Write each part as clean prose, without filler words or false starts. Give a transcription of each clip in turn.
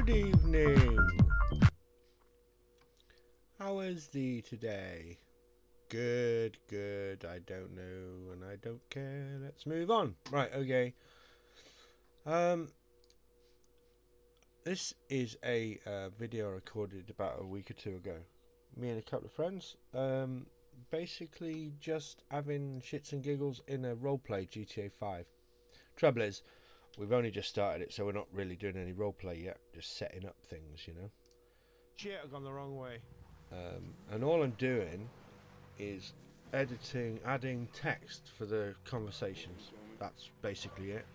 Good evening. How is thee today? Good, good. I don't know and I don't care. Let's move on. Right, okay. This is a video I recorded about a week or two ago. Me and a couple of friends. Basically just having shits and giggles in a roleplay GTA 5. Trouble is, we've only just started it, so we're not really doing any roleplay yet. Just setting up things, you know. Shit, I've gone the wrong way. And all I'm doing is adding text for the conversations. That's basically it.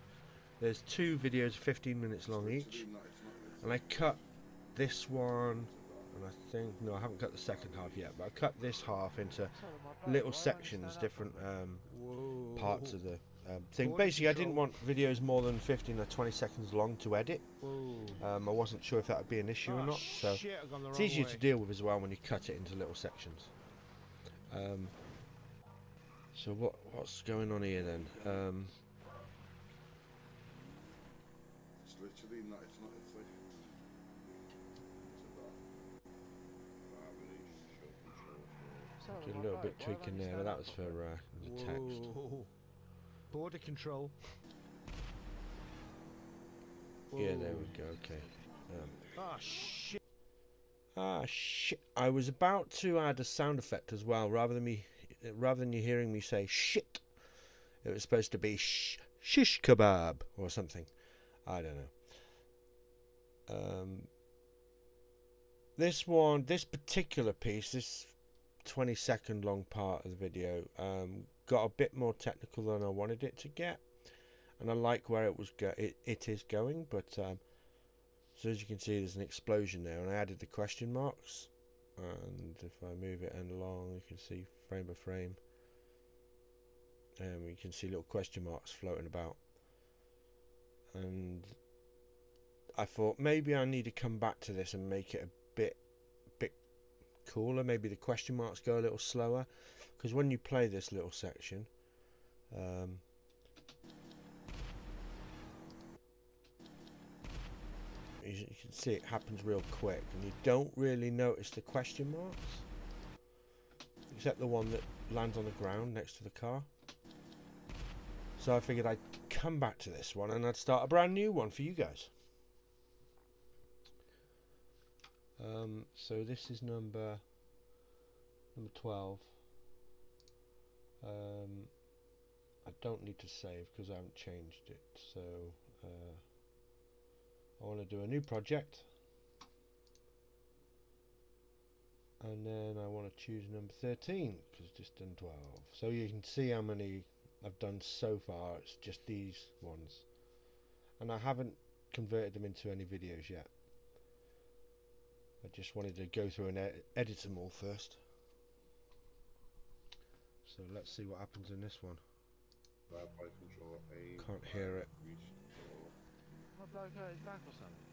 There's two videos 15 minutes long each, and I cut this one, and I haven't cut the second half yet, but I cut this half into little sections, different parts of the thing. Basically, I didn't want videos more than 15 or 20 seconds long to edit. I wasn't sure if that would be an issue or not, so it's easier to deal with as well when you cut it into little sections. So what's going on here then? It's literally not. It's like Did a little bit tweaking there, but that was for the text. Border control. Yeah, there we go. Okay. Shit. Shit! I was about to add a sound effect as well, rather than you hearing me say shit. It was supposed to be shish kebab or something. I don't know. This particular piece, this 20-second long part of the video, got a bit more technical than I wanted it to get, and I like where it is going, but so as you can see, there's an explosion there, and I added the question marks, and if I move it along, you can see frame by frame, you can see little question marks floating about, and I thought maybe I need to come back to this and make it a bit cooler. Maybe the question marks go a little slower, because when you play this little section, you can see it happens real quick, and you don't really notice the question marks, except the one that lands on the ground next to the car. So I figured I'd come back to this one and I'd start a brand new one for you guys. So this is number 12. I don't need to save because I haven't changed it, so I want to do a new project, and then I want to choose number 13 because it's just done 12. So you can see how many I've done so far. It's just these ones, and I haven't converted them into any videos yet. I just wanted to go through and edit them all first. So let's see what happens in this one. Can't hear it. My bloke hurt his back or something.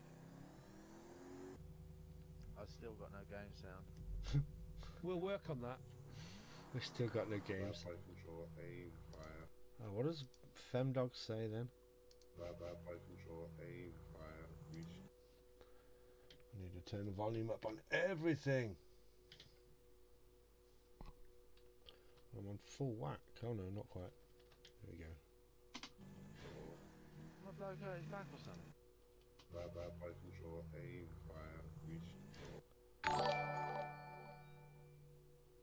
I've still got no game sound. We'll work on that. We've still got no games. Oh, what does Femdog say then? I need to turn the volume up on everything. I'm on full whack. Oh no, not quite. There we go. My bloke hurt his back or something.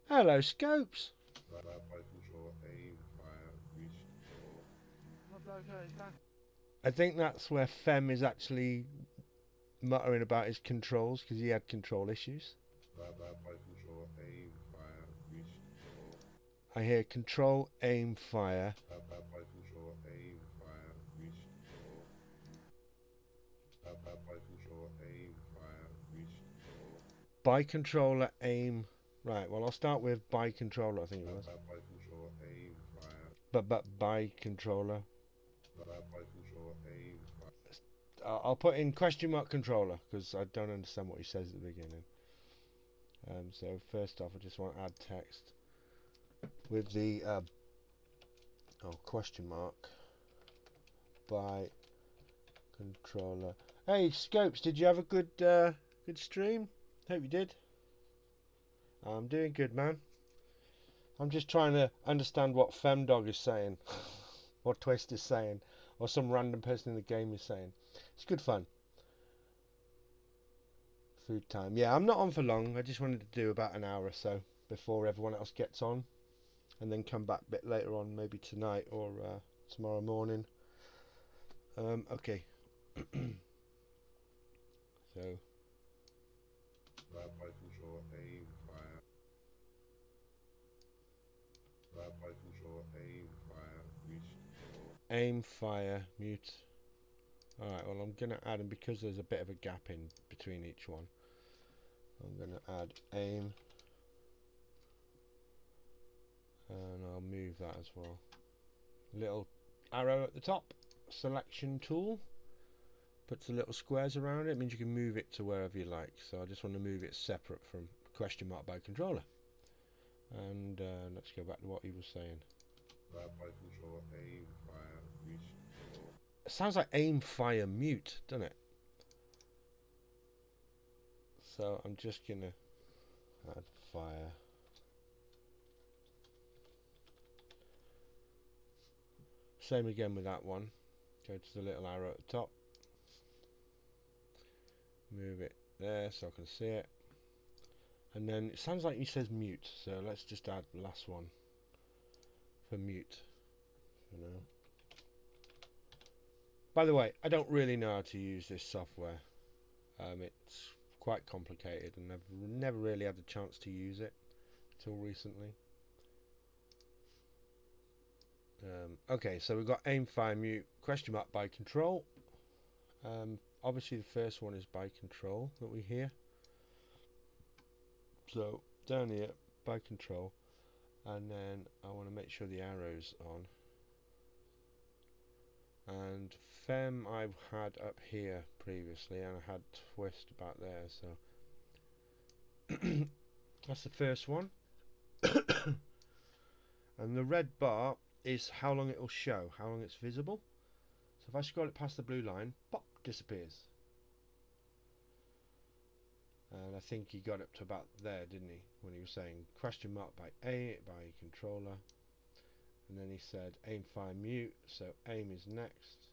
Hello, Scopes. My bloke hurt his back. I think that's where Fem is actually muttering about his controls, because he had control issues. I hear control, aim, fire. By controller, aim. Right, well, I'll start with by controller, I think it was. But by controller. I'll put in question mark controller, because I don't understand what he says at the beginning. So first off, I just want to add text with the question mark by controller Hey, Scopes, did you have a good good stream? Hope you did. I'm doing good, man. I'm just trying to understand what Femdog is saying, what Twist is saying, or some random person in the game is saying. It's good fun. Food time. Yeah, I'm not on for long. I just wanted to do about an hour or so before everyone else gets on, and then come back a bit later on, maybe tonight or tomorrow morning. Okay. So. Lab by control aim fire. Lab by control aim fire. Aim, fire, mute. Alright, well I'm going to add, and because there's a bit of a gap in between each one, I'm going to add aim, and I'll move that as well. Little arrow at the top, selection tool, puts the little squares around it. It means you can move it to wherever you like. So I just want to move it separate from question mark by controller. And let's go back to what he was saying. Lab by control aim fire. It sounds like aim, fire, mute, doesn't it? So I'm just going to add fire. Same again with that one. Go to the little arrow at the top. Move it there so I can see it. And then it sounds like he says mute. So let's just add the last one for mute. You know. By the way, I don't really know how to use this software. It's quite complicated, and I've never really had the chance to use it until recently. Okay, so we've got aim, fire, mute, question mark by control. Obviously the first one is by control that we hear. So down here, by control, and then I want to make sure the arrow's on. And Fem I've had up here previously, and I had Twist about there, so that's the first one. And the red bar is how long it will show, how long it's visible. So if I scroll it past the blue line, pop, disappears. And I think he got up to about there, didn't he, when he was saying question mark by controller. And then he said aim, fire, mute, so aim is next.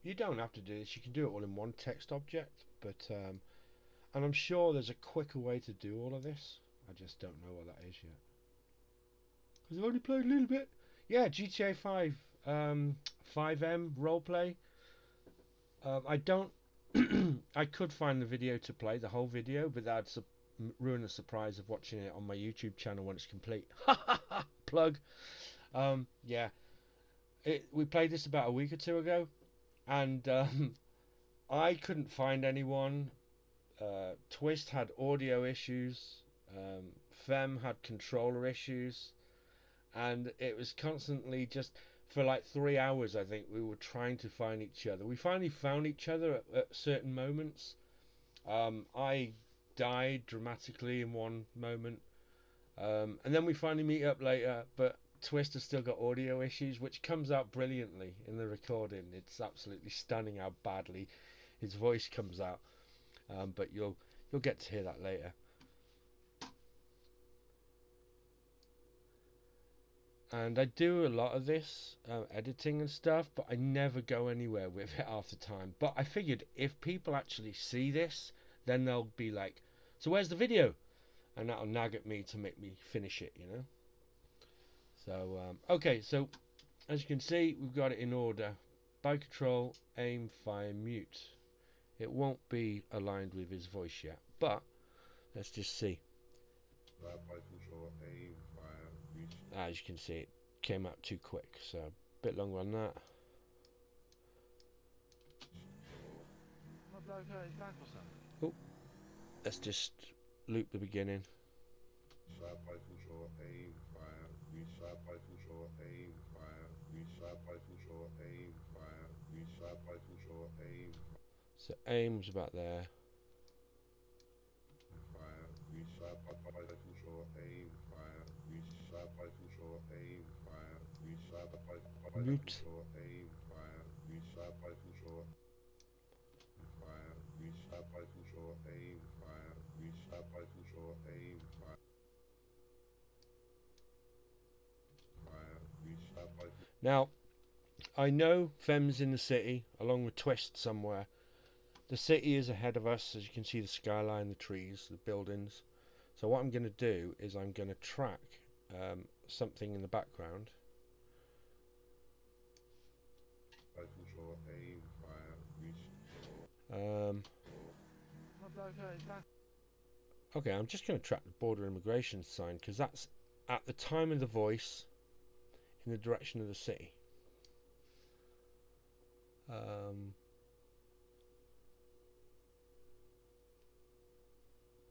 You don't have to do this, you can do it all in one text object, but and I'm sure there's a quicker way to do all of this. I just don't know what that is yet, because I've only played a little bit. Yeah, Gta5 Fivem roleplay. I don't I could find the video to play the whole video, but that'd ruin the surprise of watching it on my YouTube channel when it's complete. Plug. Yeah, we played this about a week or two ago, and I couldn't find anyone. Twist had audio issues. Fem had controller issues, and it was constantly just for like 3 hours. I think we were trying to find each other. We finally found each other at certain moments. I died dramatically in one moment, and then we finally meet up later, but Twist has still got audio issues, which comes out brilliantly in the recording. It's absolutely stunning how badly his voice comes out, but you'll get to hear that later. And I do a lot of this editing and stuff, but I never go anywhere with it half the time. But I figured if people actually see this, then they'll be like, so where's the video? And that'll nag at me to make me finish it, you know. So okay, so as you can see, we've got it in order: by control, aim, fire, mute. It won't be aligned with his voice yet, but let's just see. By control aim fire. As you can see, it came out too quick, so a bit longer on that. My bloke hurt his back or something. Oh, let's just loop the beginning. By control aim fire. By control aim fire. By control aim fire. By control aim. So aim's about there. Fire. By control aim fire. By control aim fire. By Mute. Short, aim, fire, restart rifle short, fire, restart rifle short, aim, fire, restart rifle short, aim, fire, fire, restart rifle. Now, I know Fem's in the city, along with Twist somewhere. The city is ahead of us, as you can see the skyline, the trees, the buildings. So what I'm going to do is I'm going to track something in the background. Rifle short, aim, fire, My bloke is back. Okay, I'm just going to track the border immigration sign because that's at the time of the voice in the direction of the city.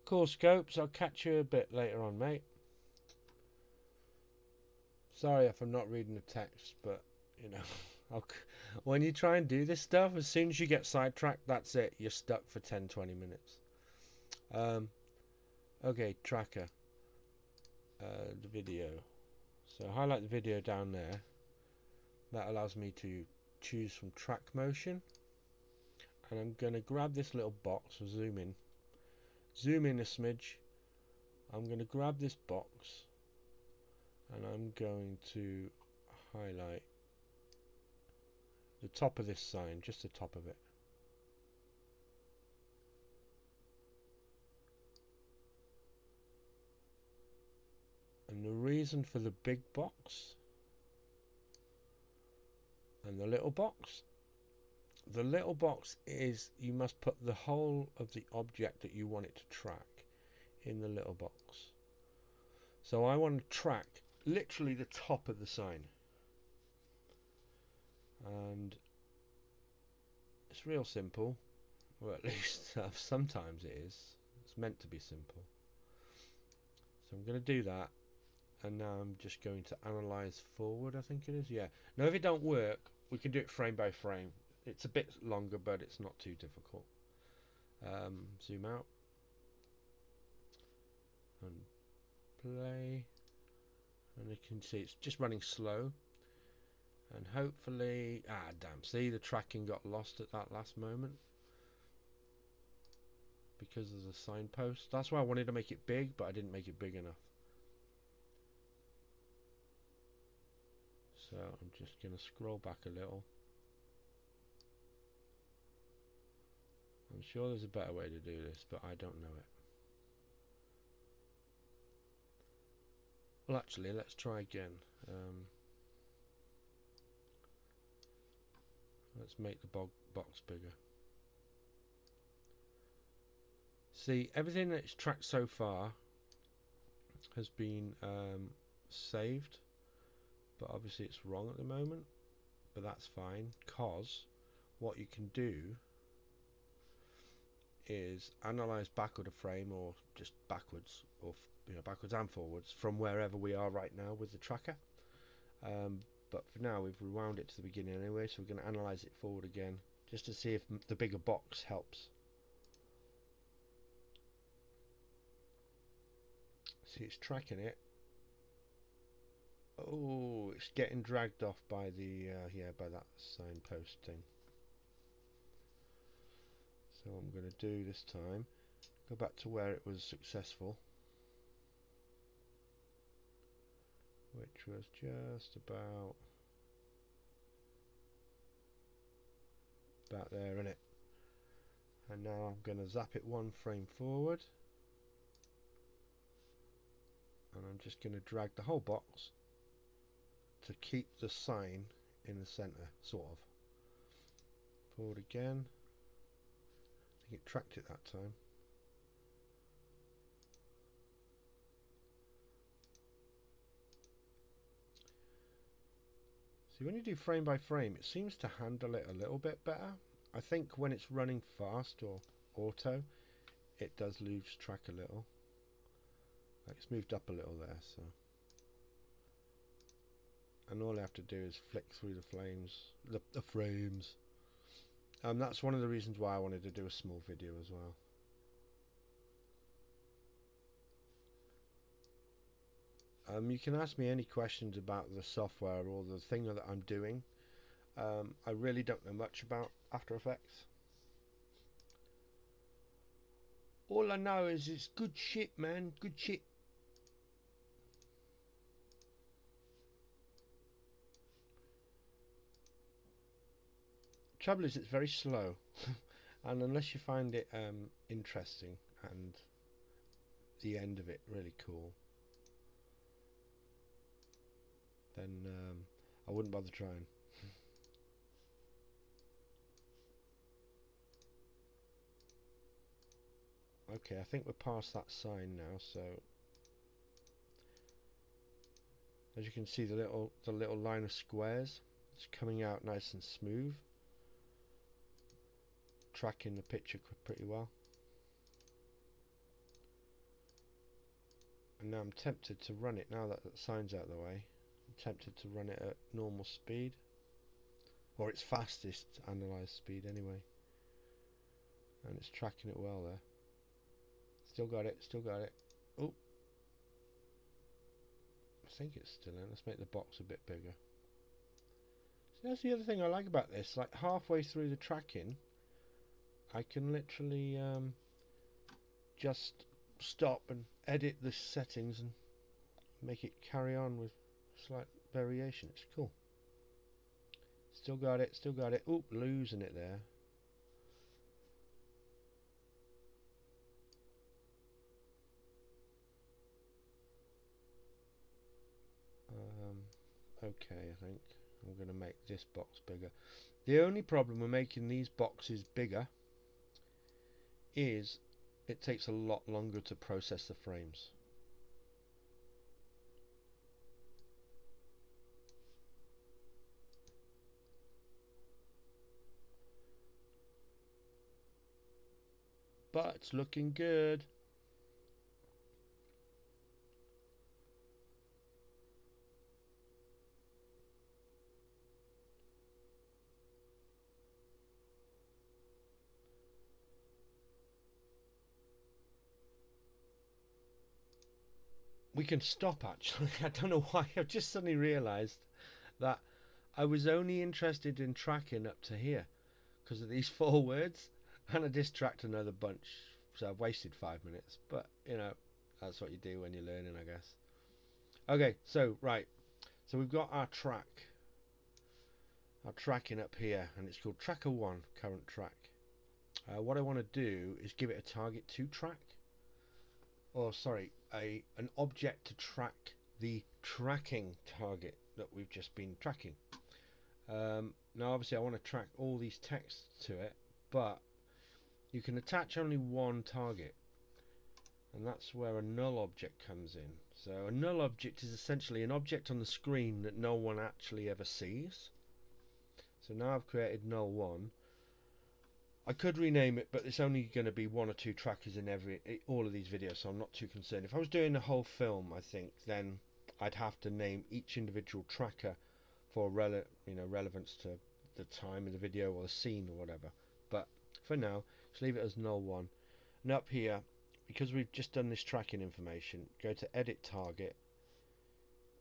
Cool, Scopes. I'll catch you a bit later on, mate. Sorry if I'm not reading the text, but you know, when you try and do this stuff, as soon as you get sidetracked, that's it. You're stuck for 10-20 minutes. Okay, tracker. The video. So highlight the video down there. That allows me to choose from track motion. And I'm going to grab this little box and zoom in. Zoom in a smidge. I'm going to grab this box and I'm going to highlight the top of this sign, just the top of it. And the reason for the big box and the little box is you must put the whole of the object that you want it to track in the little box. So I want to track literally the top of the sign, and it's real simple, or at least sometimes it is. It's meant to be simple. So I'm going to do that, and now I'm just going to analyze forward, I think it is. Yeah. Now if it don't work, we can do it frame by frame. It's a bit longer, but it's not too difficult. Zoom out and play, and you can see it's just running slow, and hopefully, see, the tracking got lost at that last moment because there's a signpost. That's why I wanted to make it big, but I didn't make it big enough. So I'm just going to scroll back a little. I'm sure there's a better way to do this, but I don't know it. Well, actually, let's try again. Let's make the box bigger. See, everything that's tracked so far has been saved, but obviously it's wrong at the moment, but that's fine, because what you can do is analyze backward a frame, or just backwards, or backwards and forwards from wherever we are right now with the tracker. But for now we've rewound it to the beginning anyway, so we're going to analyze it forward again just to see if the bigger box helps. See, it's tracking it. Oh, it's getting dragged off by the by that signpost thing. So I'm going to do this time, go back to where it was successful, which was just about there, innit? And now I'm going to zap it one frame forward, and I'm just going to drag the whole box to keep the sign in the center, sort of. Forward again. I think it tracked it that time. See, when you do frame by frame, it seems to handle it a little bit better. I think when it's running fast or auto, it does lose track a little. Like, it's moved up a little there, so. And all I have to do is flick through the frames. That's one of the reasons why I wanted to do a small video as well. You can ask me any questions about the software or the thing that I'm doing. I really don't know much about After Effects. All I know is it's good shit, man. Good shit. Trouble is, it's very slow, and unless you find it interesting and the end of it really cool, then I wouldn't bother trying. Okay, I think we're past that sign now, so as you can see, the little line of squares, it's coming out nice and smooth, tracking the picture pretty well. And now I'm tempted to run it, now that the sign's out of the way. I'm tempted to run it at normal speed, or its fastest analyzed speed anyway. And it's tracking it well there. Still got it, still got it. Oh, I think it's still in. Let's make the box a bit bigger. So that's the other thing I like about this. Like halfway through the tracking, I can literally just stop and edit the settings and make it carry on with slight variation. It's cool. Still got it, still got it. Oop, losing it there. Okay, I think I'm going to make this box bigger. The only problem with making these boxes bigger is it takes a lot longer to process the frames. But it's looking good. We can stop actually. I don't know why. I've just suddenly realised that I was only interested in tracking up to here because of these 4 words, and I just tracked another bunch. So I've wasted 5 minutes, but you know, that's what you do when you're learning, I guess. Okay, so right, so we've got our tracking up here, and it's called Tracker 1, current track. What I want to do is give it a target to track, or sorry, an object to track the tracking target that we've just been tracking. Now obviously I want to track all these texts to it, but you can attach only one target, and that's where a null object comes in. So a null object is essentially an object on the screen that no one actually ever sees. So now I've created null 1. I could rename it, but it's only going to be 1 or 2 trackers in all of these videos, so I'm not too concerned. If I was doing the whole film, I think then I'd have to name each individual tracker for relevance to the time of the video or the scene or whatever. But for now, just leave it as null 1. And up here, because we've just done this tracking information, go to edit target.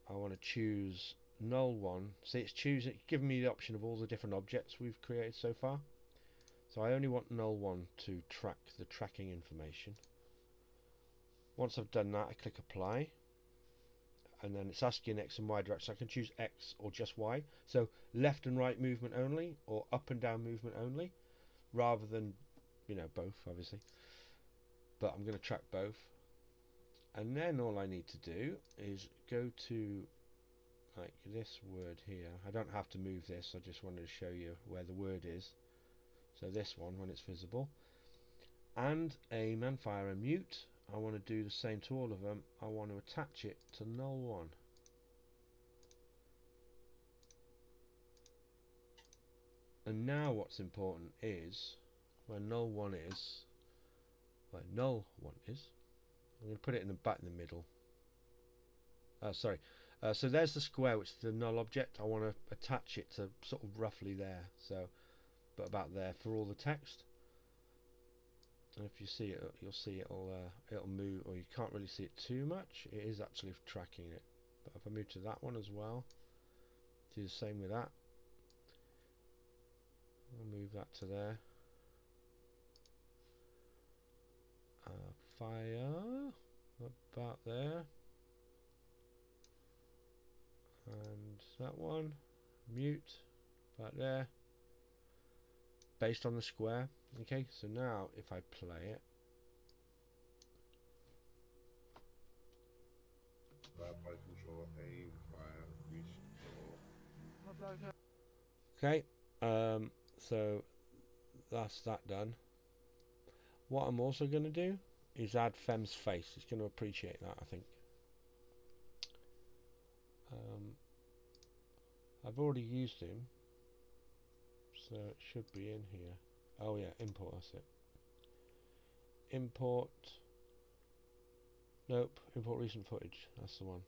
I want to choose null 1. See, it's giving me the option of all the different objects we've created so far. So I only want null 1 to track the tracking information. Once I've done that, I click apply, and then it's asking X and Y direction. I can choose X or just Y, so left and right movement only, or up and down movement only, rather than both obviously, but I'm going to track both. And then all I need to do is go to like this word here. I don't have to move this, I just wanted to show you where the word is. So this one, when it's visible, and a manfire and mute. I want to do the same to all of them. I want to attach it to null 1. And now what's important is where null 1 is, I'm going to put it in the middle. Sorry. So there's the square, which is the null object. I want to attach it to sort of roughly there. So, but about there for all the text. And if you see it, you'll see it'll move, or you can't really see it too much. It is actually tracking it. But if I move to that one as well, do the same with that. I'll move that to there. Fire about there, and that one mute about there, based on the square. Okay, so now if I play it, Fly control, aim, fire, restore. okay, so that's that done. What I'm also going to do is add Fem's face. It's going to appreciate that, I think. I've already used him, so it should be in here. Oh yeah, import, that's it. Import. Nope, import recent footage. That's the one.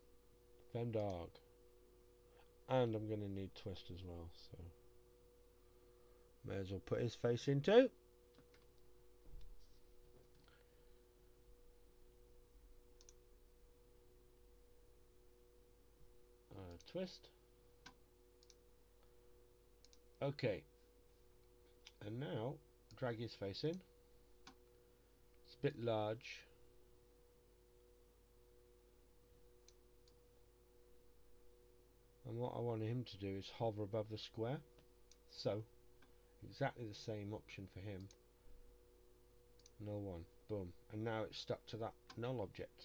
Fem dog. And I'm going to need twist as well, so may as well put his face in too. Twist. Okay. And now drag his face in. It's a bit large. And what I want him to do is hover above the square. So, exactly the same option for him. Null one. Boom. And now it's stuck to that null object.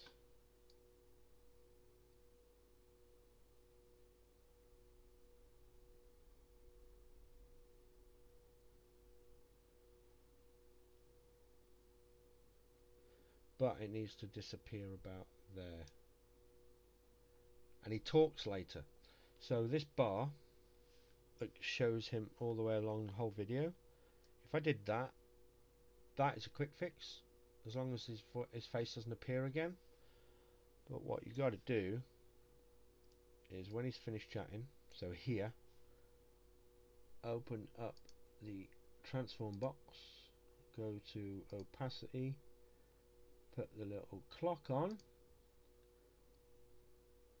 But it needs to disappear about there. And he talks later. So this bar that shows him all the way along the whole video, if I did that, that is a quick fix, as long as his face doesn't appear again. But what you got to do is when he's finished chatting, so here, open up the transform box, go to opacity, put the little clock on,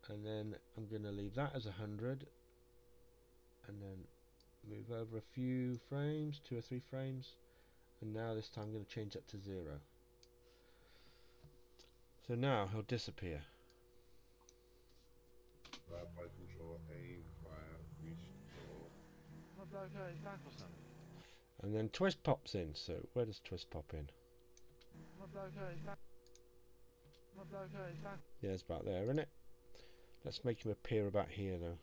and then I'm going to leave that as 100, and then move over a few frames, 2 or 3 frames, and now this time I'm going to change that to 0. So now he'll disappear. Fly control, aim, fire, restore. My bloke hurt his back or something. And then twist pops in. So where does twist pop in? My bloke hurt his back. My bloke hurt his back. Yeah, it's about there, isn't it? Let's make him appear about here though.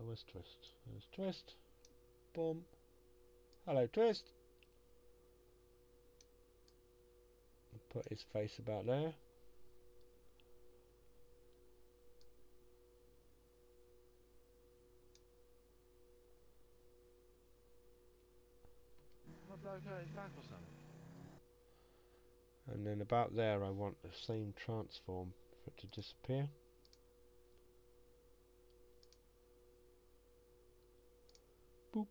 Where's twist? There's twist. Boom. Hello, twist. Put his face about there. My bloke hurt his back or something. And then about there I want the same transform for it to disappear. Boop.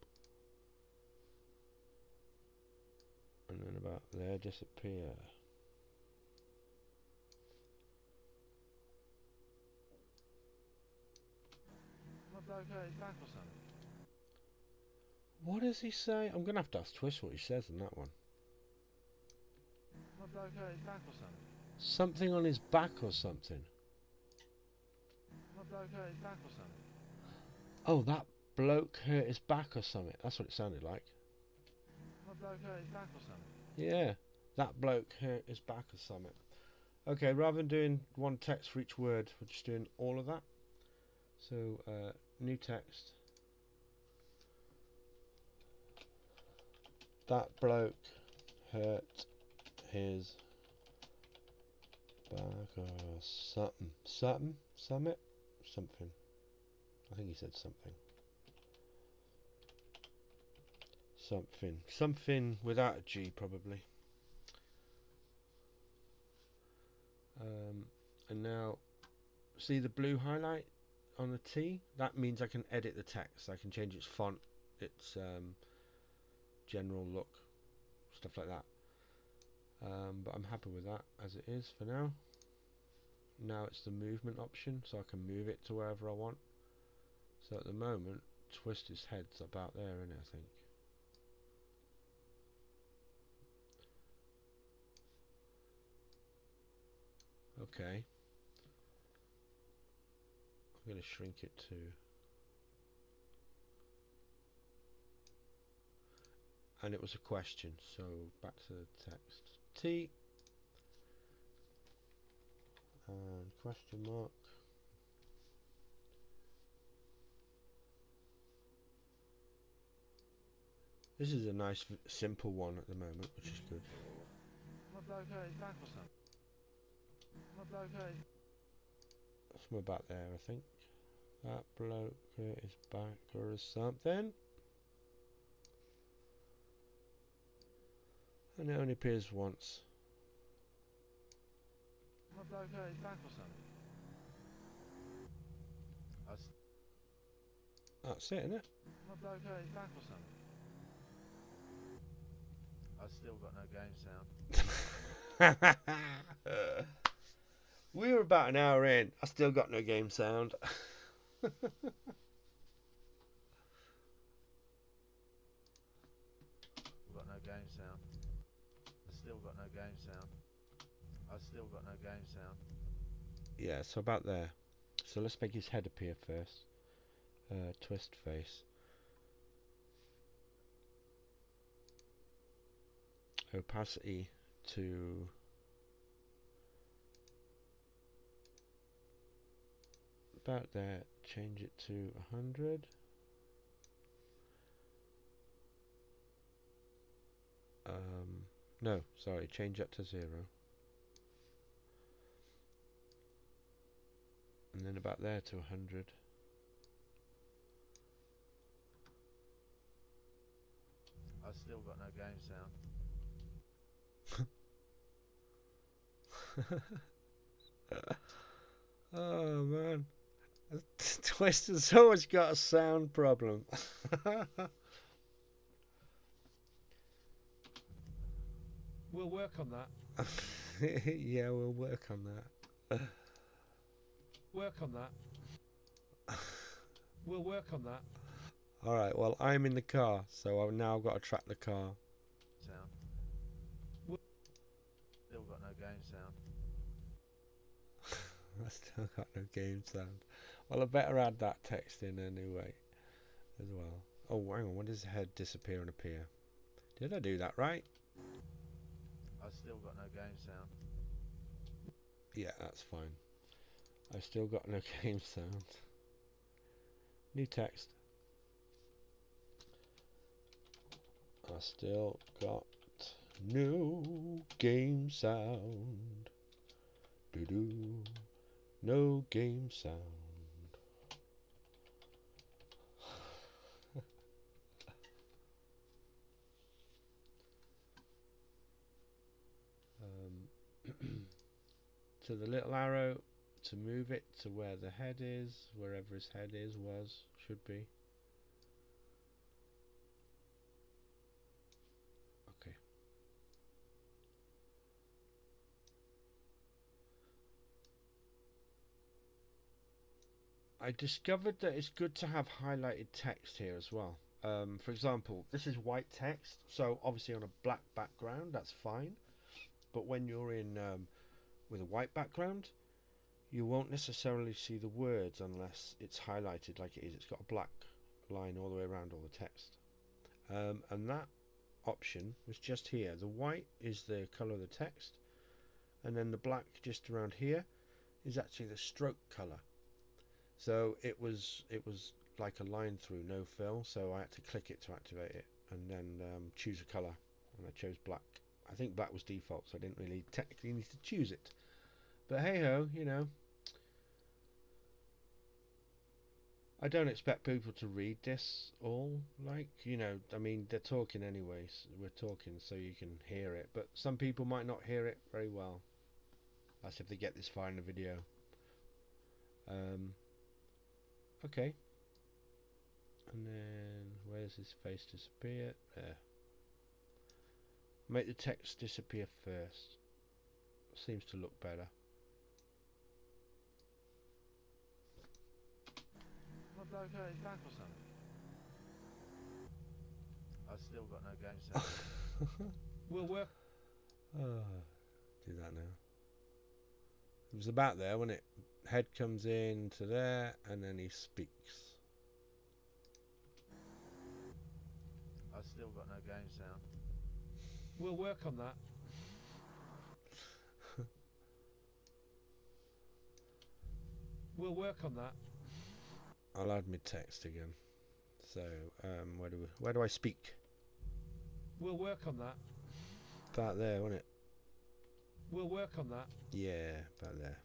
And then about there disappear. My bloke hurt his back or something. What does he say? I'm going to have to ask Twist what he says in that one. My bloke hurt his back or something. Something on his back or something. My bloke hurt his back or something. Oh, that bloke hurt his back or something. That's what it sounded like. My bloke hurt his back or something. Yeah, that bloke hurt his back or something. Okay, rather than doing one text for each word, we're just doing all of that. So, new text. That bloke hurt his back or something. Something? I think he said something. Something without a G probably. And now, see the blue highlight on the T? That means I can edit the text. I can change its font, its general look, stuff like that. But I'm happy with that as it is for now. now it's the movement option, so I can move it to wherever I want. So at the moment, twist his head's about there, isn't it, I think. Okay. I'm going to shrink it to... And it was a question, so back to the text. T and question mark. This is a nice simple one at the moment, which is good. My bloke hurt his back or something. My bloke hurt his... Somewhere about there, I think. That bloke hurt his back or something. And it only appears once. My bloke hurt his back or something. That's it, isn't it? My bloke hurt his back or something. I've still got no game sound. We were about an hour in. I still got no game sound. I've got no game sound. I've still got no game sound. I've still got no game sound. Yeah, so about there. So let's make his head appear first. Twist face. Opacity to... about there. Change it to 100. No, sorry, change that to 0. And then about there to 100. I've still got no game sound. Oh man, Twister's always got a sound problem. We'll work on that. Yeah, we'll work on that. Work on that. We'll work on that. Alright, well, I'm in the car, so I've now got to track the car. Sound. Still got no game sound. I still got no game sound. Well, I better add that text in anyway, as well. Oh, hang on, when does the head disappear and appear? Did I do that right? I've still got no game sound. Yeah, that's fine. I've still got no game sound. New text. I still got no game sound. Doo-doo. No game sound. To the little arrow to move it to where the head is, wherever his head is, should be. Okay. I discovered that it's good to have highlighted text here as well. For example, this is white text, so obviously on a black background that's fine. But when you're in with a white background, you won't necessarily see the words unless it's highlighted like it is. It's got a black line all the way around all the text. And that option was just here. The white is the colour of the text, and then the black just around here is actually the stroke colour. So it was like a line through, no fill, so I had to click it to activate it, and then choose a colour, and I chose black. I think black was default, so I didn't really technically need to choose it. But hey ho, you know. I don't expect people to read this all, like, you know, I mean, they're talking anyways. We're talking so you can hear it, but some people might not hear it very well. That's if they get this far in the video. Okay. And then, where's his face disappear? There. Make the text disappear first. Seems to look better. bloke hurt his back or something? I still got no game sound. We'll work. Do that now. It was about there when it head comes in to there and then he speaks. I still got no game sound. We'll work on that. We'll work on that. I'll add my text again. So where do I speak? We'll work on that. About there, wasn't it? We'll work on that. Yeah, about there.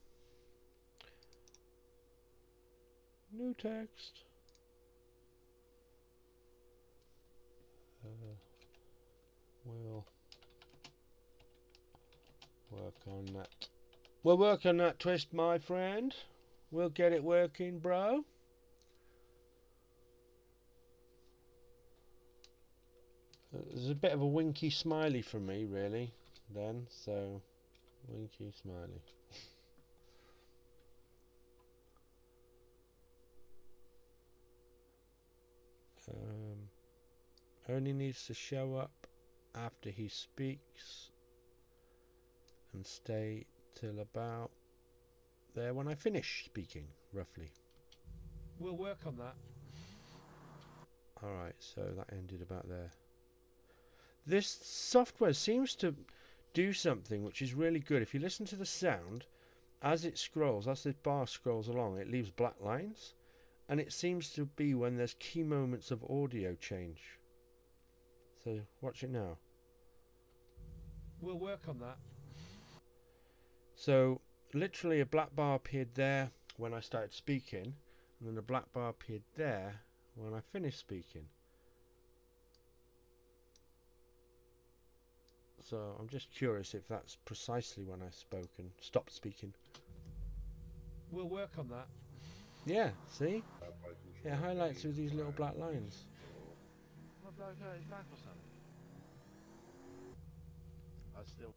New text. We'll work on that. We'll work on that twist, my friend. We'll get it working, bro. There's a bit of a winky smiley from me, really, then, so winky smiley. Only needs to show up after he speaks and stay till about there when I finish speaking, roughly. We'll work on that. Alright, so that ended about there. This software seems to do something which is really good. If you listen to the sound, as it scrolls, as this bar scrolls along, it leaves black lines. And it seems to be when there's key moments of audio change. So watch it now. We'll work on that. So literally a black bar appeared there when I started speaking, and then a black bar appeared there when I finished speaking. So I'm just curious if that's precisely when I spoke and stopped speaking. We'll work on that. Yeah, see? It highlights with these little black lines. My bloke hurt his back or something? I still.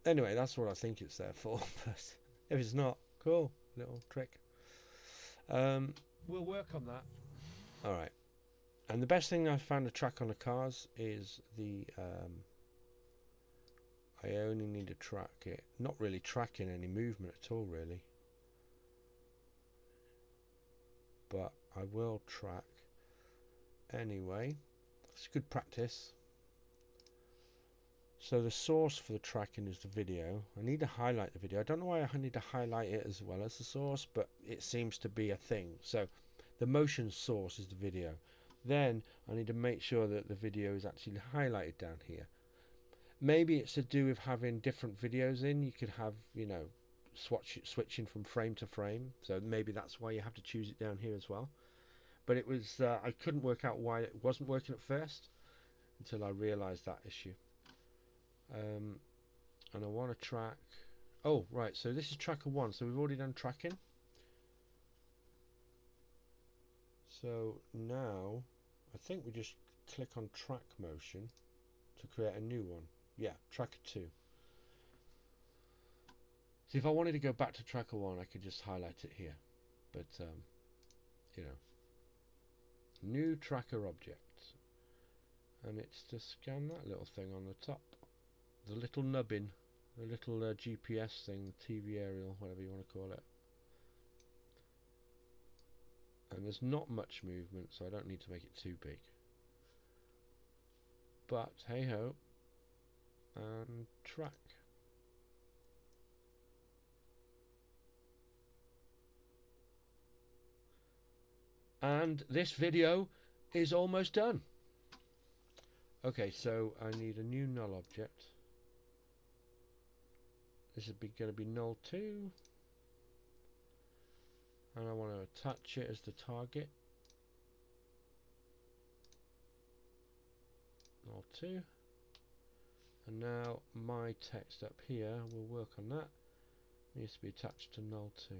Anyway, that's what I think it's there for. But if it's not, cool. Little trick. We'll work on that. Alright. And the best thing I've found to track on the cars is the... I only need to track it. Not really tracking any movement at all, really. But I will track anyway. It's good practice. So the source for the tracking is the video. I need to highlight the video. I don't know why I need to highlight it as well as the source, but it seems to be a thing. So the motion source is the video. Then I need to make sure that the video is actually highlighted down here. Maybe it's to do with having different videos in. You could have, you know, switching from frame to frame, so maybe that's why you have to choose it down here as well. But it was I couldn't work out why it wasn't working at first until I realized that issue. And I want to track, oh right, so this is tracker 1, so we've already done tracking. So now I think we just click on track motion to create a new one. Yeah, tracker 2. So if I wanted to go back to tracker 1, I could just highlight it here. But, you know, new tracker object. And it's to scan that little thing on the top. The little nubbin, the little GPS thing, TV aerial, whatever you want to call it. And there's not much movement, so I don't need to make it too big. But, hey ho. And track. And this video is almost done. Okay, so I need a new null object. This is going to be null 2. And I want to attach it as the target. Null 2. And now my text up here will work on that. Needs to be attached to null 2.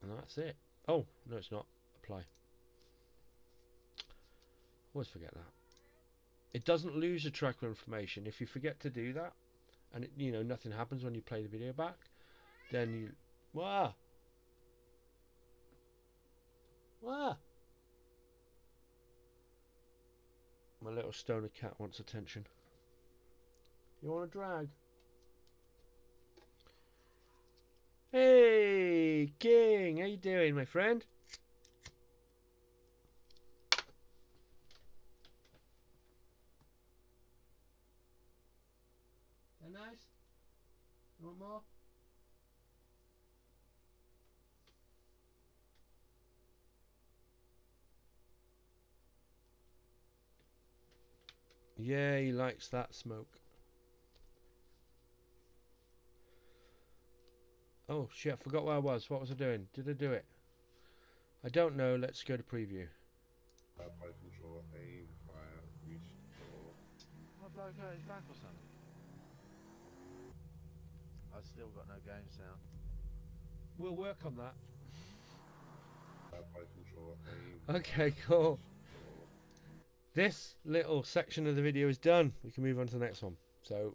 And that's it. Oh, no it's not. Apply. Always forget that. It doesn't lose the tracker information. If you forget to do that, and it, you know, nothing happens when you play the video back, then you... Wah! Wah! My little stoner cat wants attention. You want a drag? Hey, King! How you doing, my friend? That nice? You want more? Yeah, he likes that smoke. Oh shit, I forgot where I was. What was I doing? Did I do it? I don't know. Let's go to preview. Flight control, aim, fire, restore. My bloke hurt his back or something. I still got no game sound. We'll work on that. Flight control, aim. Okay, cool. This little section of the video is done. We can move on to the next one. So,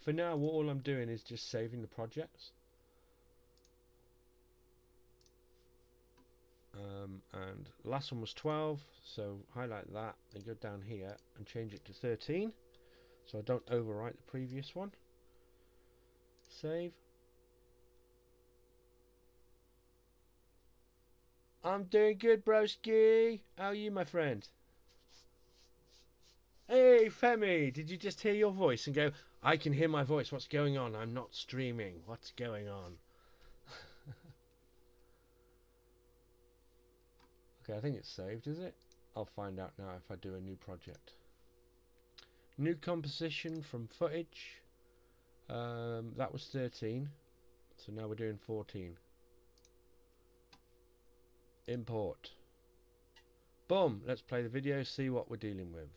for now, all I'm doing is just saving the projects. And the last one was 12, so highlight that and go down here and change it to 13 so I don't overwrite the previous one. Save. I'm doing good, broski. How are you, my friend? Hey, Femi, did you just hear your voice and go, I can hear my voice, what's going on? I'm not streaming, what's going on? Okay, I think it's saved, is it? I'll find out now if I do a new project. New composition from footage. That was 13. So now we're doing 14. Import. Boom! Let's play the video, see what we're dealing with.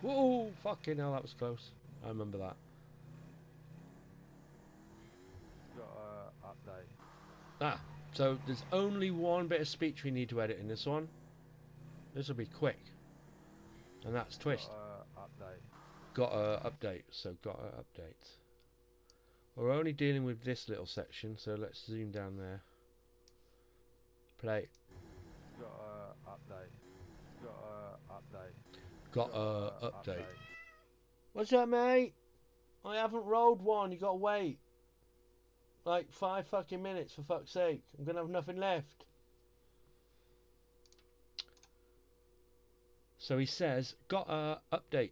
Whoa! Fucking hell, that was close. I remember that. Got update. Ah, so there's only one bit of speech we need to edit in this one. This will be quick. And that's twist. Update. Got a update, so got a update. We're only dealing with this little section, so let's zoom down there. Play. Got update. Got update. Got a update. What's up, mate? I haven't rolled one, you gotta wait. Like 5 fucking minutes, for fuck's sake. I'm gonna have nothing left. So he says, got a update.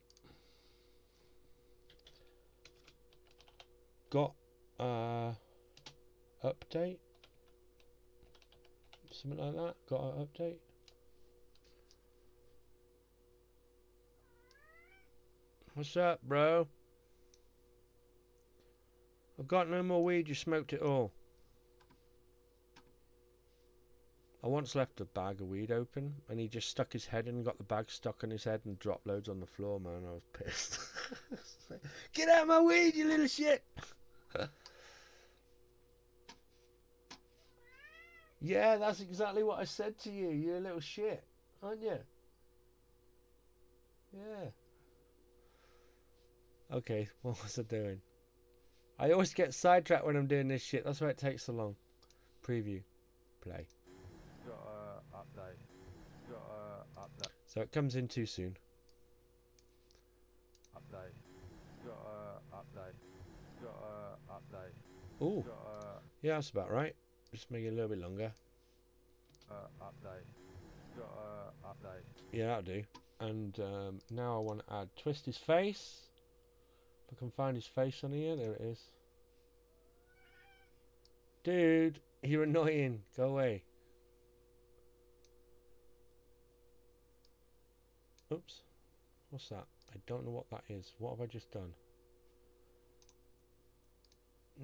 Got a update. Something like that. Got a update. What's up, bro? I've got no more weed, you smoked it all. I once left a bag of weed open and he just stuck his head in and got the bag stuck on his head and dropped loads on the floor, man. I was pissed. Get out of my weed, you little shit! Yeah, that's exactly what I said to you. You're a little shit, aren't you? Yeah. Okay, what was I doing? I always get sidetracked when I'm doing this shit. That's why it takes so long. Preview. Play. Got update. Got update. So it comes in too soon. Update. Got update. Got update. Ooh. Got Yeah, that's about right. Just make it a little bit longer. update. Got update. Yeah, that'll do. And now I want to add twist his face. If I can find his face on here, there it is. Dude, you're annoying. Go away. Oops. What's that? I don't know what that is. What have I just done?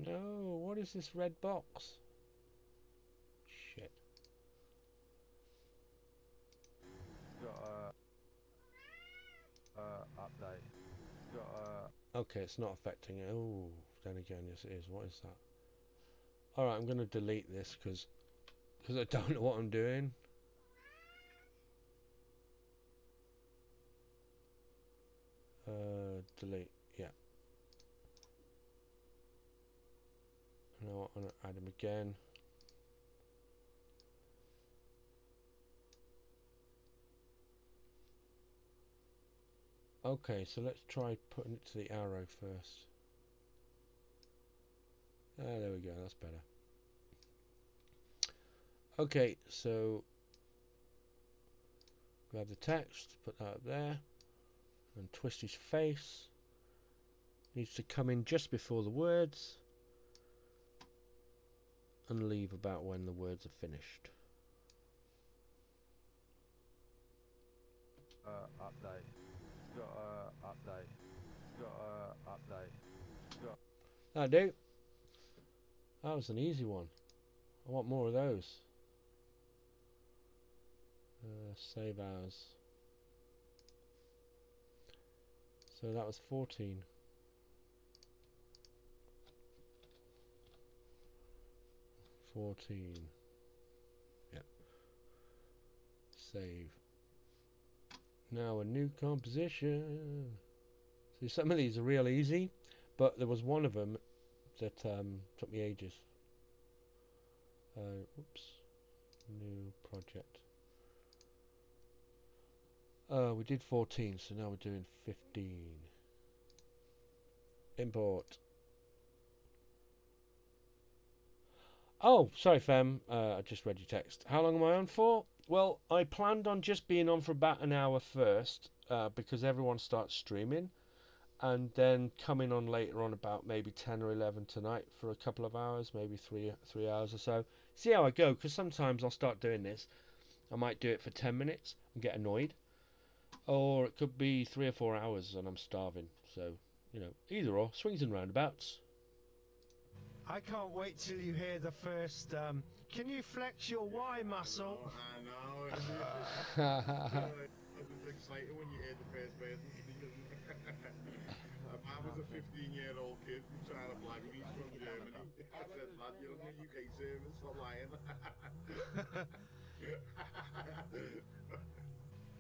No, what is this red box? Shit. Got update. Got Okay, it's not affecting it. Oh, then again, yes it is. What is that? Alright, I'm going to delete this because I don't know what I'm doing. Delete. Yeah. And I want to add them again. Okay, so let's try putting it to the arrow first. Ah, there we go, that's better. Okay, so grab the text, put that up there, and twist his face. Needs to come in just before the words, and leave about when the words are finished. Update. Got update. Got update. Got. That'll do. That was an easy one. I want more of those. Save as. So that was 14. Yep. Save. Now a new composition. See, some of these are real easy, but there was one of them that took me ages. Oops. New project. We did 14, so now we're doing 15. Import. Oh, sorry, Fem. I just read your text. How long am I on for? Well, I planned on just being on for about an hour first, because everyone starts streaming, and then coming on later on about maybe 10 or 11 tonight for a couple of hours, maybe three hours or so. See how I go, because sometimes I'll start doing this. I might do it for 10 minutes and get annoyed, or it could be 3 or 4 hours and I'm starving. So, you know, either or, swings and roundabouts. I can't wait till you hear the first. Can you flex your Y muscle? I know. It's exciting when you hear the first person speaking. I was a 15-year-old kid trying to blag me from Germany. I said, lad, you're on the UK service, stop lying.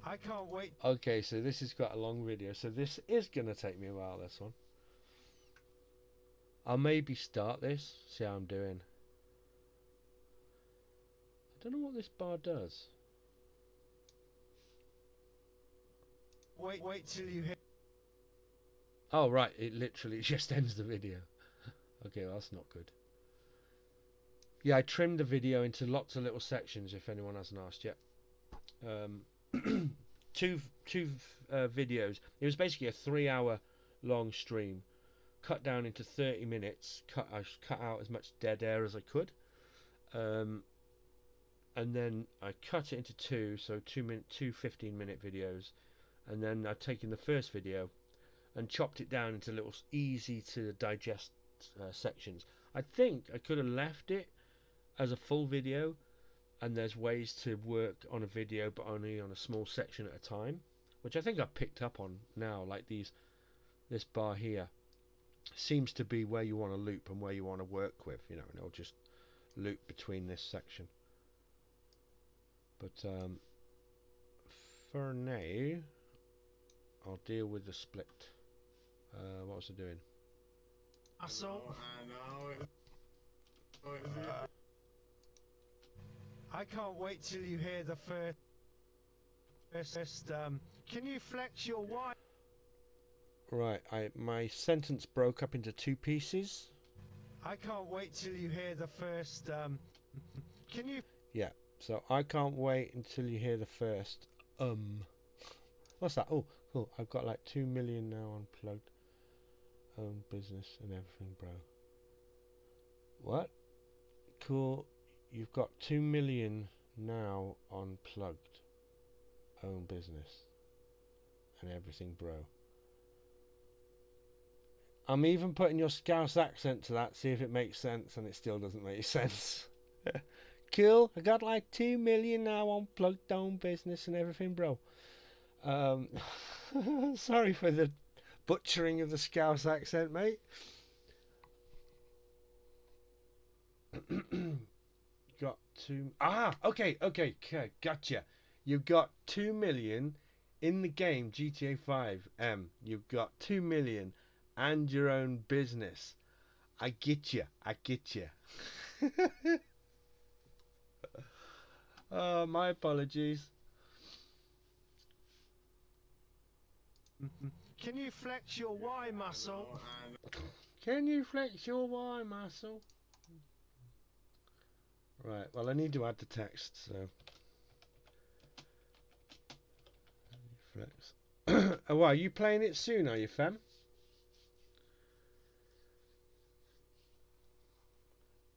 I can't wait. Okay, so this has got a long video, so this is going to take me a while, this one. I'll maybe start this, see how I'm doing. I don't know what this bar does. Wait till you hear. Oh, right, it literally just ends the video. Okay, well, that's not good. Yeah, I trimmed the video into lots of little sections, if anyone hasn't asked yet. Two videos. It was basically a 3-hour long stream, cut down into 30 minutes. I cut out as much dead air as I could, and then I cut it into two 15-minute videos, and then I've taken the first video and chopped it down into little easy to digest sections. I think I could have left it as a full video, and there's ways to work on a video but only on a small section at a time, which I think I've picked up on now. Like this bar here seems to be where you want to loop and where you want to work with, you know, and it'll just loop between this section. But for now, I'll deal with the split. What was I doing? Muscle. I know. I can't wait till you hear the first. Can you flex your Y? Right, my sentence broke up into two pieces. I can't wait till you hear the first. Can you? Yeah, so I can't wait until you hear the first. What's that? Oh, cool. I've got like 2 million now unplugged. Own business and everything, bro. What? Cool. You've got 2 million now unplugged. Own business and everything, bro. I'm even putting your Scouse accent to that, see if it makes sense, and it still doesn't make sense. Cool. I got like 2 million now unplugged, own business and everything, bro. Sorry for the butchering of the Scouse accent, mate. Got two. Okay, gotcha. You've got 2 million in the game Gta5. You've got 2 million and your own business. I get you. I get you. Oh, my apologies. Can you flex your Y muscle? Can you flex your Y muscle? Right, well, I need to add the text, so. Flex. Oh, well, are you playing it soon, are you, fam?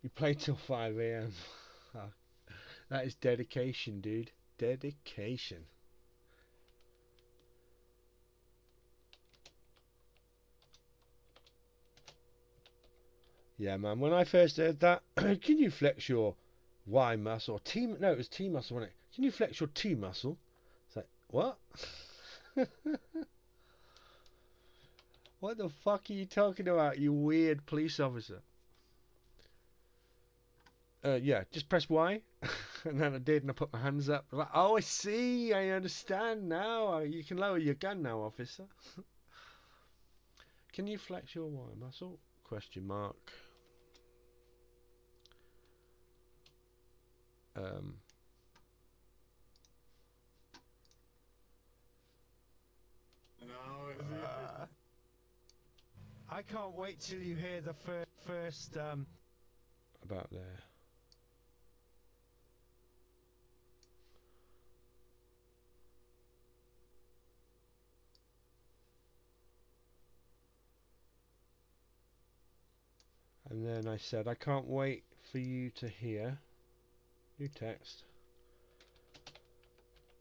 You play till 5 a.m. That is dedication, dude. Dedication. Yeah, man. When I first heard that, can you flex your Y muscle or T? No, it was T muscle, wasn't it? Can you flex your T muscle? It's like, what? What the fuck are you talking about, you weird police officer? Yeah, just press Y. And then I did, and I put my hands up. Like, oh, I see. I understand now. You can lower your gun now, officer. Can you flex your Y muscle? Question mark. I can't wait till you hear the first About there. And then I said, I can't wait for you to hear. New text.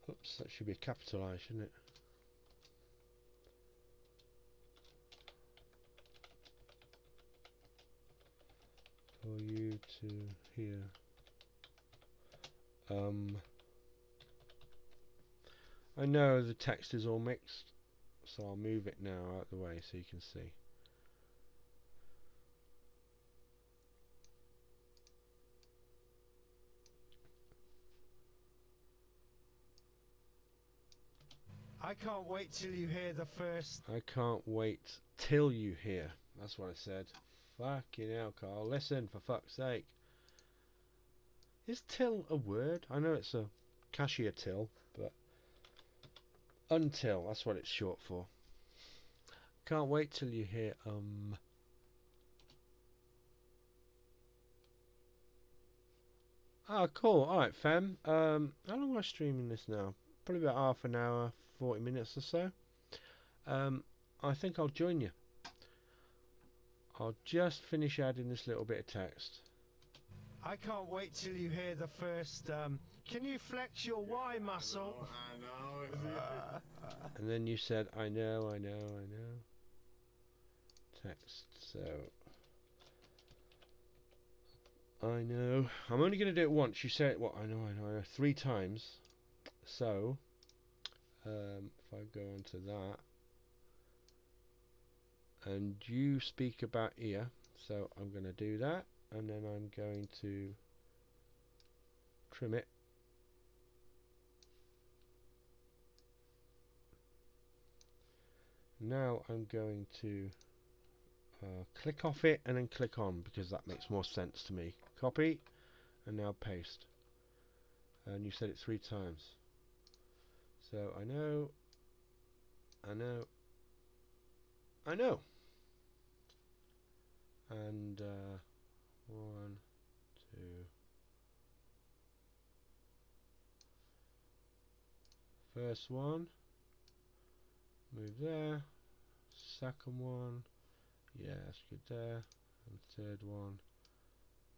Oops, that should be capitalised, shouldn't it? For you to hear. I know the text is all mixed, so I'll move it now out of the way so you can see. I can't wait till you hear the first. I can't wait till you hear. That's what I said. Fucking hell, Carl. Listen, for fuck's sake. Is till a word? I know it's a cashier till, but until, that's what it's short for. Can't wait till you hear, Oh, cool. Alright, fam. How long am I streaming this now? Probably about half an hour, 40 minutes or so. I think I'll join you. I'll just finish adding this little bit of text. I can't wait till you hear the first. Can you flex your Y muscle? And then you said, I know. Text, so. I know. I'm only going to do it once. You said, what? I know. 3 times. So, if I go on to that. And you speak about ear. So, I'm going to do that. And then I'm going to trim it. Now I'm going to click off it and then click on, because that makes more sense to me. Copy and now paste. And you said it 3 times. So I know. And 1, 2. First one. Move there. Second one. Yeah, that's good there. And third one.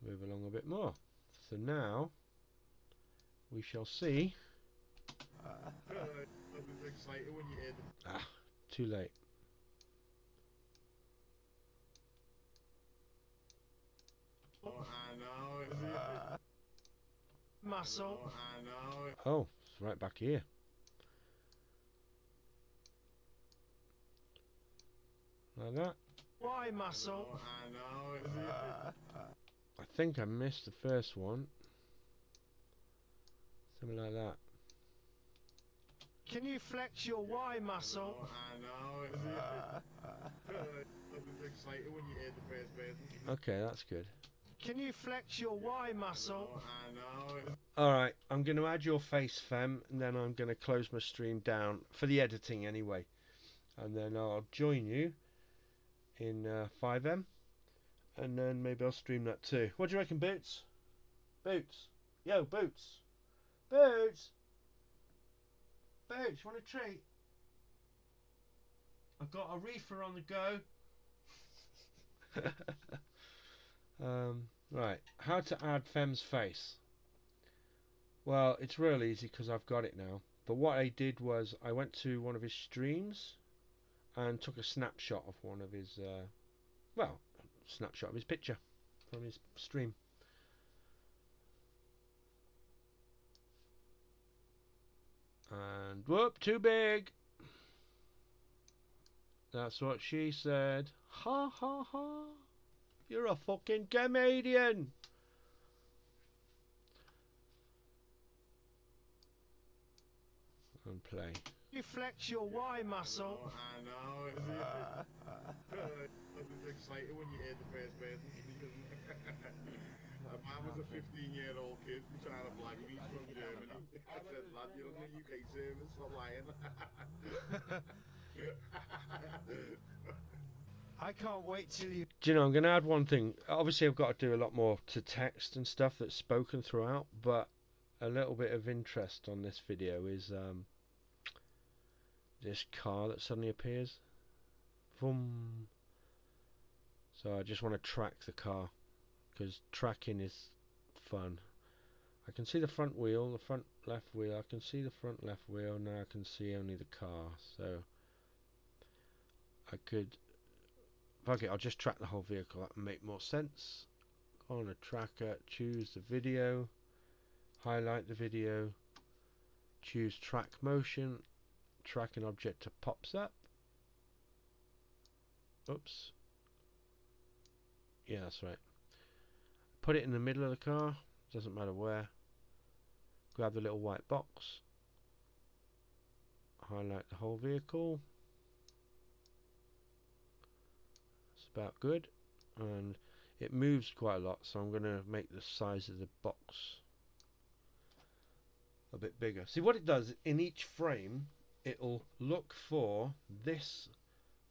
Move along a bit more. So now we shall see. Ah, too late. Muscle. Oh, it's right back here. Like that. Y muscle. I think I missed the first one. Something like that. Can you flex your Y muscle? excited when you hear the first person. Okay, that's good. Can you flex your Y muscle? I know. Alright, I'm going to add your face, Fem, and then I'm going to close my stream down for the editing anyway. And then I'll join you in 5M, and then maybe I'll stream that too. What do you reckon, Boots? Boots? Yo, Boots! Boots! Boots, want a treat? I've got a reefer on the go. Right, how to add Fem's face. Well, it's real easy because I've got it now. But what I did was I went to one of his streams and took a snapshot of one of his, snapshot of his picture from his stream. And whoop, too big. That's what she said. Ha ha ha. You're a fucking comedian. And play. You flex your Y muscle. I know. It's exciting when you hear the first person. Man was a 15-year-old kid trying to blag me from Germany. I said, lad, you're on the UK service, stop lying. I can't wait till you. Do you know, I'm going to add one thing. Obviously, I've got to do a lot more to text and stuff that's spoken throughout, but a little bit of interest on this video is this car that suddenly appears. Vroom. So I just want to track the car, because tracking is fun. I can see the front wheel, the front left wheel, I can see the front left wheel, now I can see only the car. So I could, fuck it, I'll just track the whole vehicle. That would make more sense. Go on a tracker, choose the video, highlight the video, choose track motion, tracking object pops up. Oops. Yeah, that's right. Put it in the middle of the car, doesn't matter where. Grab the little white box, highlight the whole vehicle. It's about good, and it moves quite a lot, so I'm going to make the size of the box a bit bigger. See what it does, in each frame it'll look for this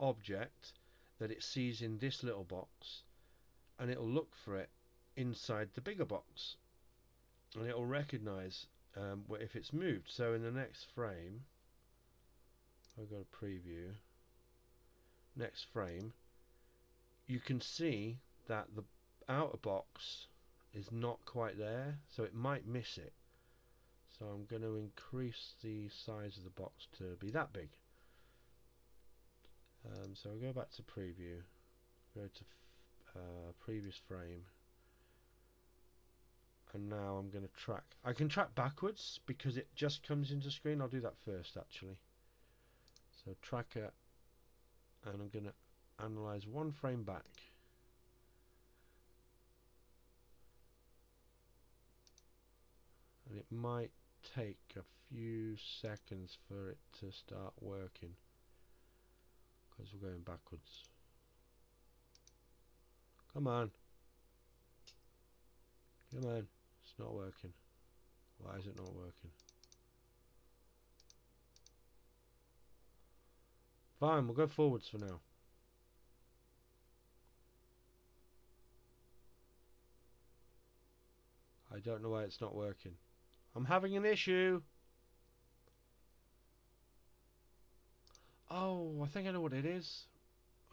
object that it sees in this little box, and it'll look for it inside the bigger box, and it'll recognize if it's moved. So in the next frame, I've got a preview, next frame, you can see that the outer box is not quite there, so it might miss it. So I'm going to increase the size of the box to be that big. So I'll go back to preview, go to previous frame, and now I'm going to track. I can track backwards because it just comes into screen. I'll do that first actually. So tracker, and I'm going to analyze one frame back. And it might take a few seconds for it to start working because we're going backwards. Come on. Come on. It's not working. Why is it not working? Fine, we'll go forwards for now. I don't know why it's not working. I'm having an issue. Oh, I think I know what it is.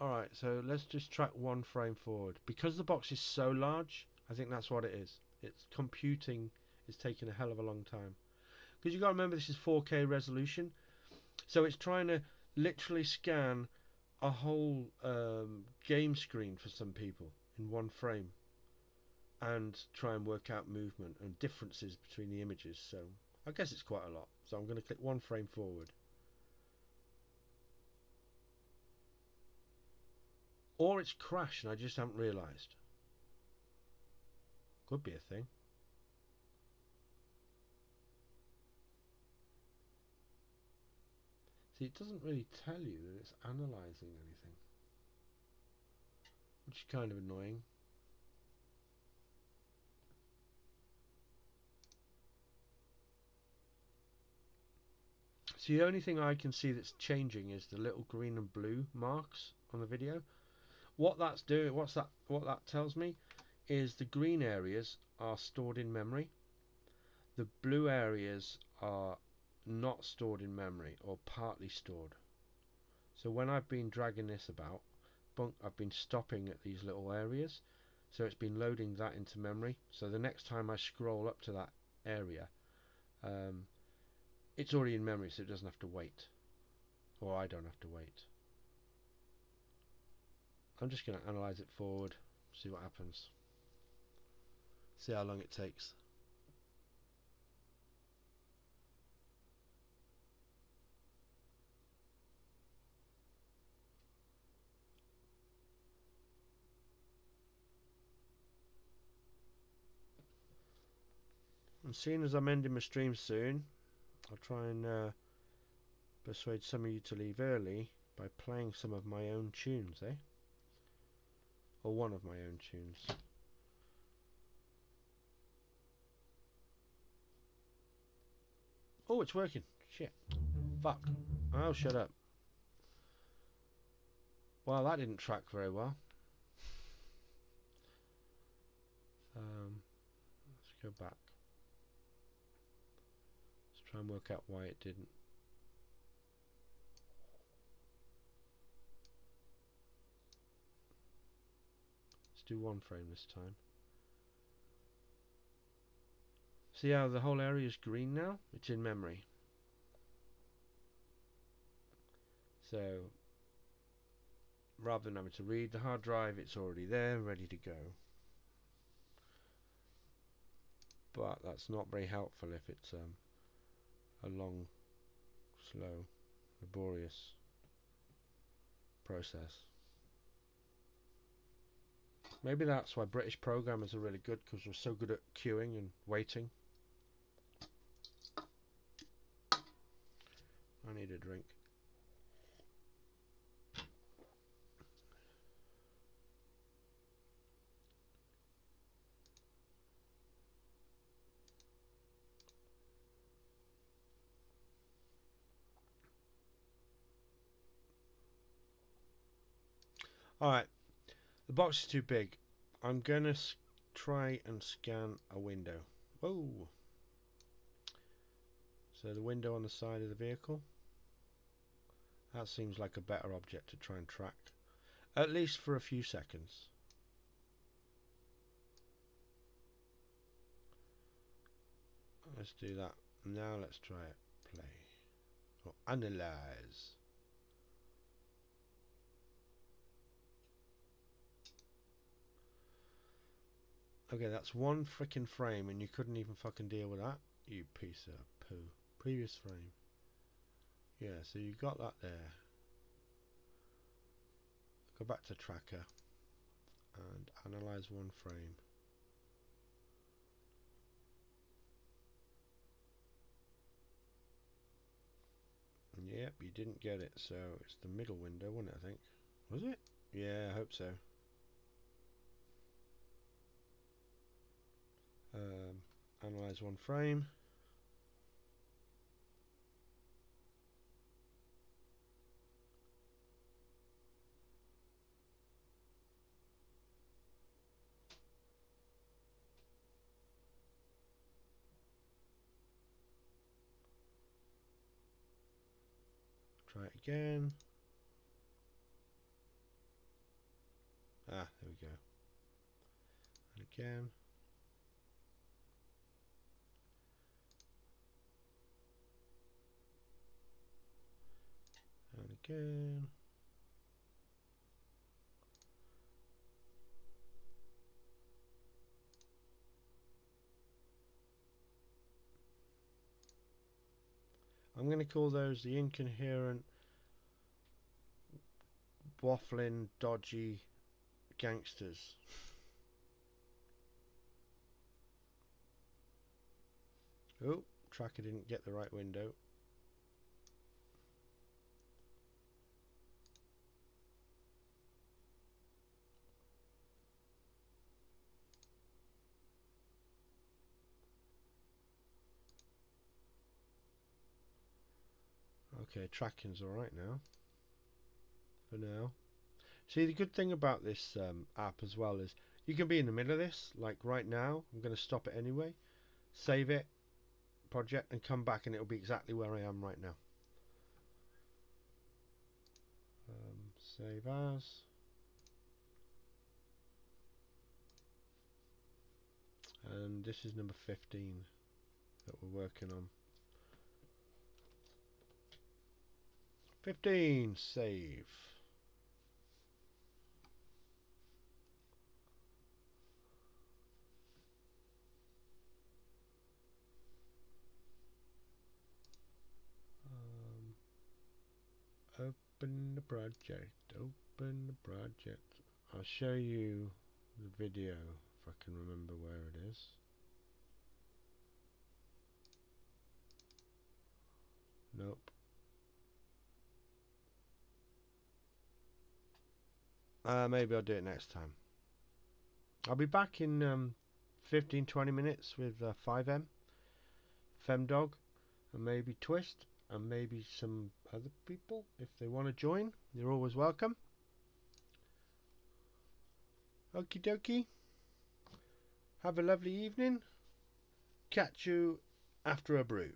Alright, so let's just track one frame forward. Because the box is so large, I think that's what it is. It's computing is taking a hell of a long time. Because you've got to remember this is 4K resolution. So it's trying to literally scan a whole game screen for some people in one frame. And try and work out movement and differences between the images. So I guess it's quite a lot. So I'm going to click one frame forward. Or it's crashed and I just haven't realised. Could be a thing. See, it doesn't really tell you that it's analysing anything. which is kind of annoying. So the only thing I can see that's changing is the little green and blue marks on the video. What that's doing, what that tells me is the green areas are stored in memory. The blue areas are not stored in memory or partly stored. So when I've been dragging this about, I've been stopping at these little areas, so it's been loading that into memory. So the next time I scroll up to that area, it's already in memory, so it doesn't have to wait, or I don't have to wait. I'm just going to analyze it forward, see what happens, see how long it takes. And seeing as I'm ending my stream soon, I'll try and persuade some of you to leave early by playing some of my own tunes, eh? Or one of my own tunes. Oh, it's working. Shit. Fuck. Oh, shut up. Well, that didn't track very well. Let's go back. Let's try and work out why it didn't. Let's do one frame this time. See how the whole area is green now? It's in memory. So, rather than having to read the hard drive, it's already there, ready to go. But that's not very helpful if it's a long, slow, laborious process. Maybe that's why British programmers are really good, because we're so good at queuing and waiting. I need a drink. Alright, the box is too big. I'm gonna try and scan a window. Whoa! So the window on the side of the vehicle. That seems like a better object to try and track. At least for a few seconds. Let's do that. Now let's try it. Play. Or analyze. Okay, that's one frickin' frame and you couldn't even fucking deal with that? You piece of poo. Previous frame. Yeah, so you got that there. Go back to tracker and analyze one frame. Yep, you didn't get it, so it's the middle window, wasn't it, I think? Was it? Yeah, I hope so. Analyze one frame. Try it again. Ah, there we go. And again. And again. I'm going to call those the incoherent, waffling, dodgy gangsters. Oh, tracker didn't get the right window. Okay, tracking's alright now. For now. See, the good thing about this app as well is you can be in the middle of this, like right now. I'm going to stop it anyway. Save it, project, and come back, and it'll be exactly where I am right now. Save as. And this is number 15 that we're working on. 15, save. Open the project, open the project. I'll show you the video if I can remember where it is. Nope. Maybe I'll do it next time. I'll be back in 15-20 minutes with Fivem, Femdog, and maybe Twist, and maybe some other people if they want to join. You're always welcome. Okie dokie. Have a lovely evening. Catch you after a brew.